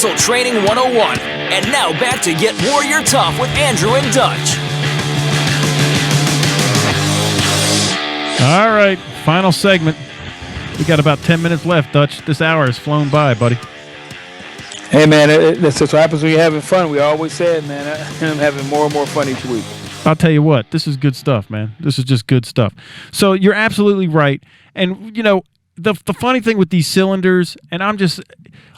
Mental Training 101. And now back to Get Warrior Tough with Andrew and Dutch. All right, final segment. We got about 10 minutes left, Dutch. This hour has flown by, buddy. Hey, man, that's what happens when you're having fun. We always said, man, I'm having more and more fun each week. I'll tell you what, this is good stuff, man. This is just good stuff. So you're absolutely right. And, you know, the funny thing with these cylinders, and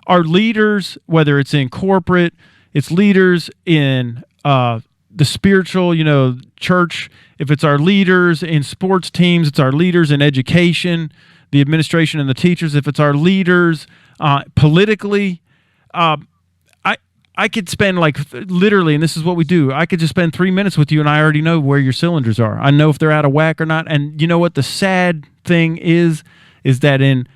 our leaders, whether it's in corporate, it's leaders in the spiritual, you know, church. If it's our leaders in sports teams, it's our leaders in education, the administration and the teachers. If it's our leaders politically, I could spend literally, and this is what we do, I could just spend 3 minutes with you and I already know where your cylinders are. I know if they're out of whack or not. And you know what the sad thing is that in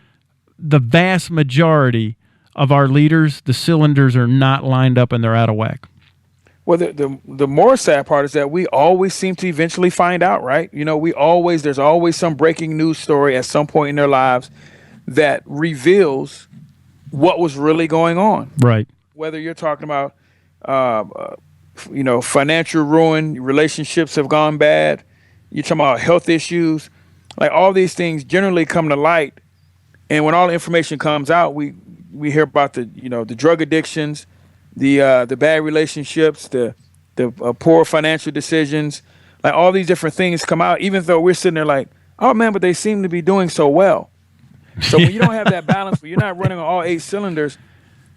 the vast majority of our leaders, the cylinders are not lined up and they're out of whack. Well, the more sad part is that we always seem to eventually find out, right? You know, there's always some breaking news story at some point in their lives that reveals what was really going on. Right. Whether you're talking about, financial ruin, relationships have gone bad, you're talking about health issues, like all these things generally come to light. And when all the information comes out, we hear about the drug addictions, the bad relationships, the poor financial decisions, like all these different things come out, even though we're sitting there like, oh man, but they seem to be doing so well. So when you don't have that balance, when you're not running on all 8 cylinders,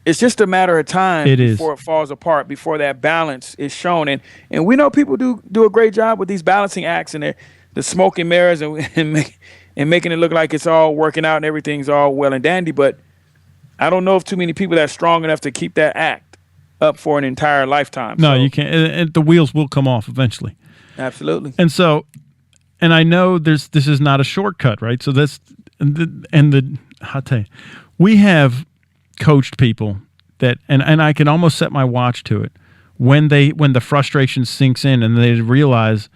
it's just a matter of time before it falls apart, before that balance is shown. And we know people do a great job with these balancing acts and the smoke and mirrors and making it look like it's all working out and everything's all well and dandy. But I don't know if too many people that's strong enough to keep that act up for an entire lifetime. No, you can't. And the wheels will come off eventually. Absolutely. And so, and I know this is not a shortcut, right? So I'll tell you, we have coached people that, and I can almost set my watch to it when the frustration sinks in and they realize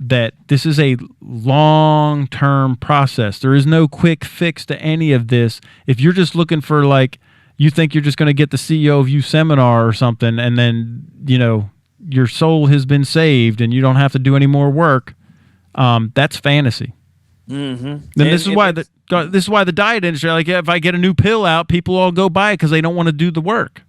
that this is a long-term process. There is no quick fix to any of this. If you're just looking for you think you're just going to get the CEO of You seminar or something, and then, your soul has been saved and you don't have to do any more work, that's fantasy. Mm-hmm. Then this is why the diet industry, if I get a new pill out, people all go buy it because they don't want to do the work.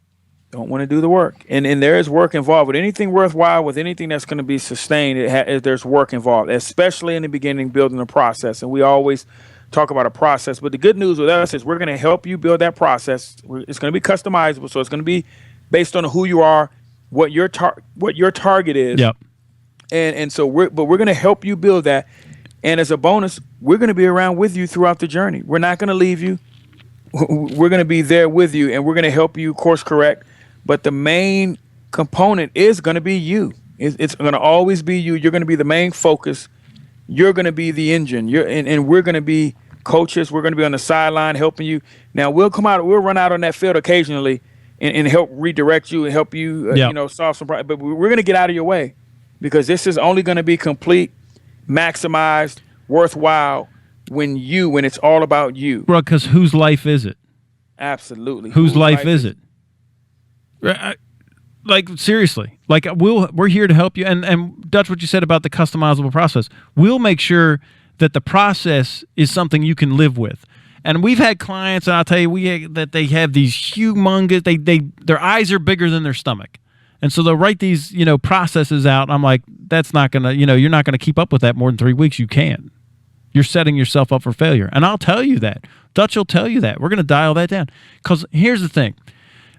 Don't want to do the work. And there is work involved. With anything worthwhile, with anything that's going to be sustained, there's work involved, especially in the beginning, building a process. And we always talk about a process. But the good news with us is we're going to help you build that process. It's going to be customizable. So it's going to be based on who you are, what your target is. Yep. And so we're going to help you build that. And as a bonus, we're going to be around with you throughout the journey. We're not going to leave you. We're going to be there with you, and we're going to help you course correct. But the main component is going to be you. It's going to always be you. You're going to be the main focus. You're going to be the engine. And we're going to be coaches. We're going to be on the sideline helping you. Now, we'll run out on that field occasionally and help redirect you and help you, solve some problems. But we're going to get out of your way because this is only going to be complete, maximized, worthwhile when it's all about you. Bro, because whose life is it? Absolutely. Whose life is it? Seriously, we're here to help you. And Dutch, what you said about the customizable process, we'll make sure that the process is something you can live with. And we've had clients, and I'll tell you, that they have these humongous, their eyes are bigger than their stomach. And so they'll write these, processes out. And I'm like, that's not going to, you're not going to keep up with that more than 3 weeks. You can't. You're setting yourself up for failure. And I'll tell you that. Dutch will tell you that. We're going to dial that down. Because here's the thing.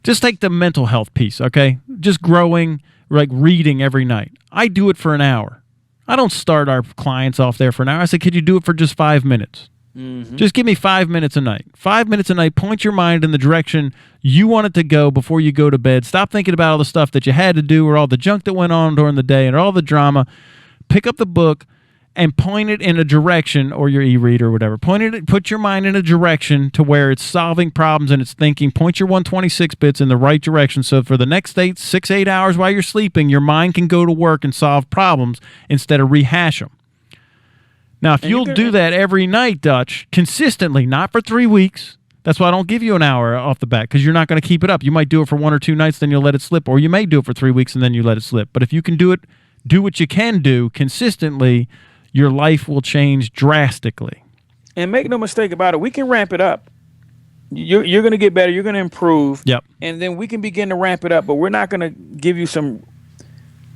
Just take the mental health piece, okay? Just growing, reading every night. I do it for an hour. I don't start our clients off there for an hour. I say, could you do it for just 5 minutes? Mm-hmm. Just give me 5 minutes a night. 5 minutes a night, point your mind in the direction you want it to go before you go to bed. Stop thinking about all the stuff that you had to do or all the junk that went on during the day and all the drama. Pick up the book and point it in a direction, or your e-reader or whatever. Put your mind in a direction to where it's solving problems and it's thinking. Point your 126 bits in the right direction so for the next 6-8 hours while you're sleeping, your mind can go to work and solve problems instead of rehash them. Now, if you'll do that every night, Dutch, consistently, not for 3 weeks, That's why I don't give you an hour off the bat, because you're not going to keep it up. You might do it for 1 or 2 nights, then you'll let it slip, or you may do it for 3 weeks and then you let it slip. But if you can do what you can do consistently, your life will change drastically. And make no mistake about it, we can ramp it up. You're going to get better. You're going to improve. Yep. And then we can begin to ramp it up, but we're not going to give you some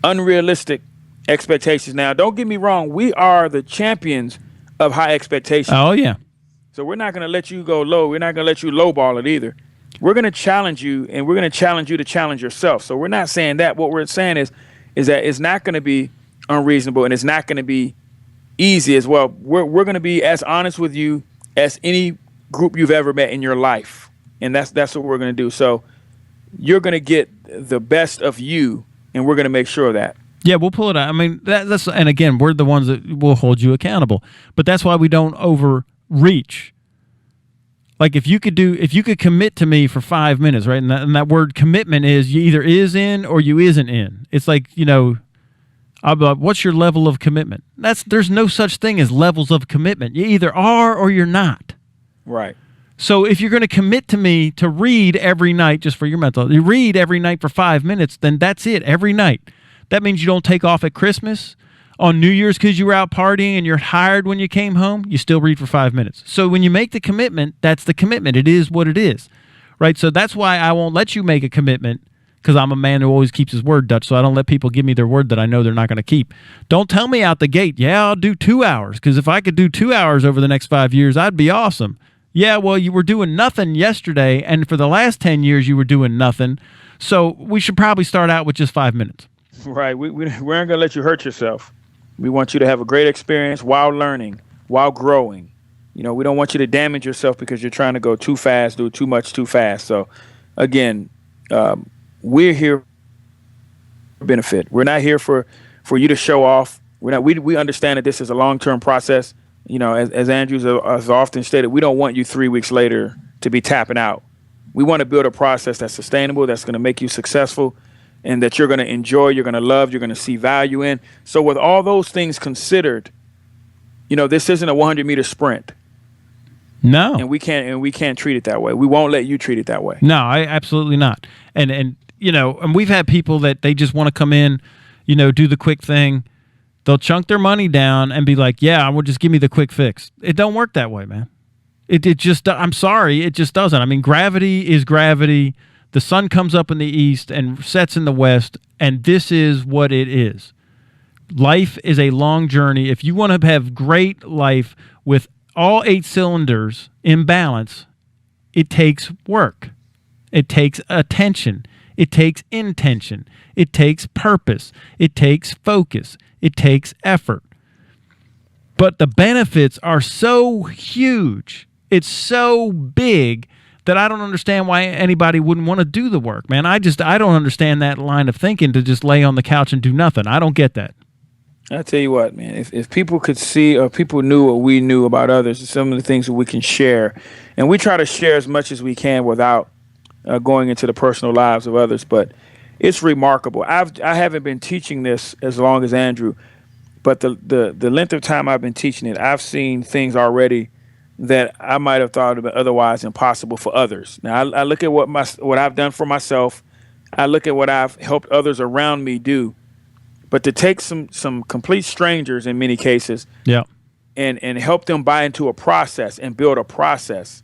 unrealistic expectations. Now, don't get me wrong. We are the champions of high expectations. Oh, yeah. So we're not going to let you go low. We're not going to let you lowball it either. We're going to challenge you, and we're going to challenge you to challenge yourself. So we're not saying that. What we're saying is that it's not going to be unreasonable, and it's not going to be easy as well. We're going to be as honest with you as any group you've ever met in your life, and that's what we're going to do. So you're going to get the best of you, and we're going to make sure of that. Yeah, we'll pull it out. I mean, that's, and again, we're the ones that will hold you accountable. But that's why we don't overreach. Like if you could commit to me for 5 minutes, right? And that word commitment is you either is in or you isn't in. It's like, I'll be like, what's your level of commitment? There's no such thing as levels of commitment. You either are or you're not. Right. So if you're going to commit to me to read every night, just for your mental, you read every night for 5 minutes, then that's it, every night. That means you don't take off at Christmas, on New Year's because you were out partying and you're tired when you came home, you still read for 5 minutes. So when you make the commitment, that's the commitment. It is what it is, right? So that's why I won't let you make a commitment, because I'm a man who always keeps his word, Dutch, so I don't let people give me their word that I know they're not going to keep. Don't tell me out the gate, yeah, I'll do 2 hours, because if I could do 2 hours over the next 5 years, I'd be awesome. Yeah, well, you were doing nothing yesterday, and for the last 10 years, you were doing nothing, so we should probably start out with just 5 minutes. Right. We aren't going to let you hurt yourself. We want you to have a great experience while learning, while growing. We don't want you to damage yourself because you're trying to go too fast, do too much too fast. So, again, we're here for benefit. We're not here for you to show off. We understand that this is a long-term process. As Andrew has often stated, we don't want you 3 weeks later to be tapping out. We want to build a process that's sustainable, that's going to make you successful, and that you're going to enjoy, you're going to love, you're going to see value in. So with all those things considered, this isn't a 100-meter sprint. No. And we can't treat it that way. We won't let you treat it that way. No, absolutely not. And we've had people that they just want to come in, do the quick thing. They'll chunk their money down and be like, yeah, well, just give me the quick fix. It don't work that way, man. It just, I'm sorry, it just doesn't. I mean, gravity is gravity. The sun comes up in the east and sets in the west, and this is what it is. Life is a long journey. If you want to have great life with all 8 cylinders in balance, it takes work. It takes attention. It takes intention. It takes purpose. It takes focus. It takes effort. But the benefits are so huge. It's so big that I don't understand why anybody wouldn't want to do the work, man. I don't understand that line of thinking to just lay on the couch and do nothing. I don't get that. I tell you what, man, if people could see, or people knew what we knew about others, some of the things that we can share, and we try to share as much as we can without going into the personal lives of others, but it's remarkable. I haven't been teaching this as long as Andrew, but the length of time I've been teaching it, I've seen things already that I might have thought of otherwise impossible for others. Now I look at what I've done for myself. I look at what I've helped others around me do. But to take some complete strangers in many cases, yeah, and help them buy into a process and build a process,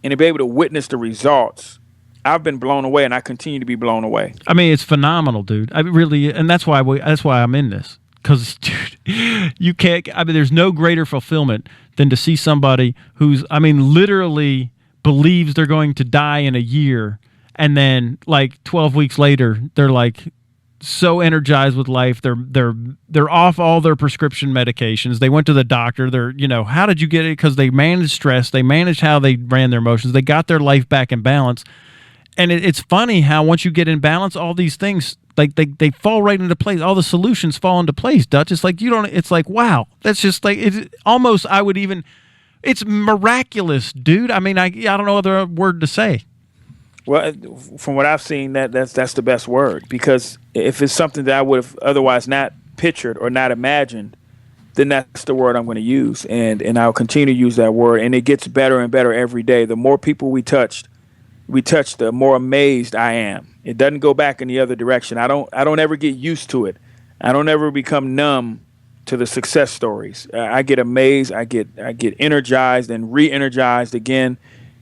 and to be able to witness the results, I've been blown away, and I continue to be blown away. I mean, it's phenomenal, dude. I really, and that's why I'm in this. Because, dude, you can't, there's no greater fulfillment than to see somebody who's, literally believes they're going to die in a year, and then, 12 weeks later, they're, so energized with life. They're off all their prescription medications. They went to the doctor. They're, how did you get it? Because they managed stress. They managed how they ran their emotions. They got their life back in balance. And it's funny how once you get in balance, all these things, they fall right into place. All the solutions fall into place, Dutch. It's it's wow. That's just it's almost, it's miraculous, dude. I don't know other word to say. Well, from what I've seen, that's the best word, because if it's something that I would have otherwise not pictured or not imagined, then that's the word I'm going to use, and I'll continue to use that word. And it gets better and better every day. The more people we touch, the more amazed I am. It doesn't go back in the other direction. I don't ever get used to it. I don't ever become numb to the success stories. I get amazed. I get energized and re-energized again,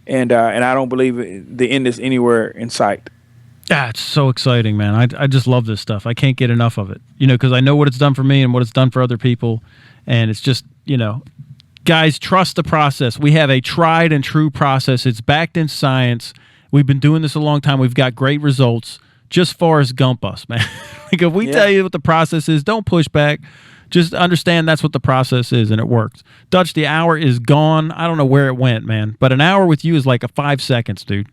and I don't believe the end is anywhere in sight. Yeah, it's so exciting, man. I just love this stuff. I can't get enough of it, because I know what it's done for me and what it's done for other people. And it's just, guys, trust the process. We have a tried and true process. It's backed in science. We've been doing this a long time. We've got great results. Just Forrest Gump us, man. Like if we tell you what the process is, don't push back. Just understand that's what the process is, and it works. Dutch, the hour is gone. I don't know where it went, man. But an hour with you is like 5 seconds, dude.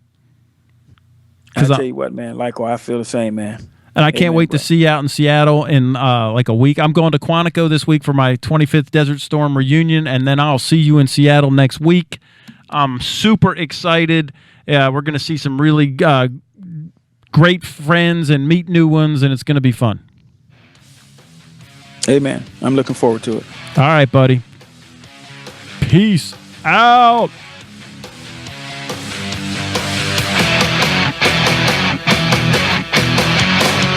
I tell you what, man. Likewise, I feel the same, man. And I can't wait to see you out in Seattle in like a week. I'm going to Quantico this week for my 25th Desert Storm reunion, and then I'll see you in Seattle next week. I'm super excited. We're going to see some really great friends and meet new ones, and it's going to be fun. Hey, man. I'm looking forward to it. All right, buddy. Peace out.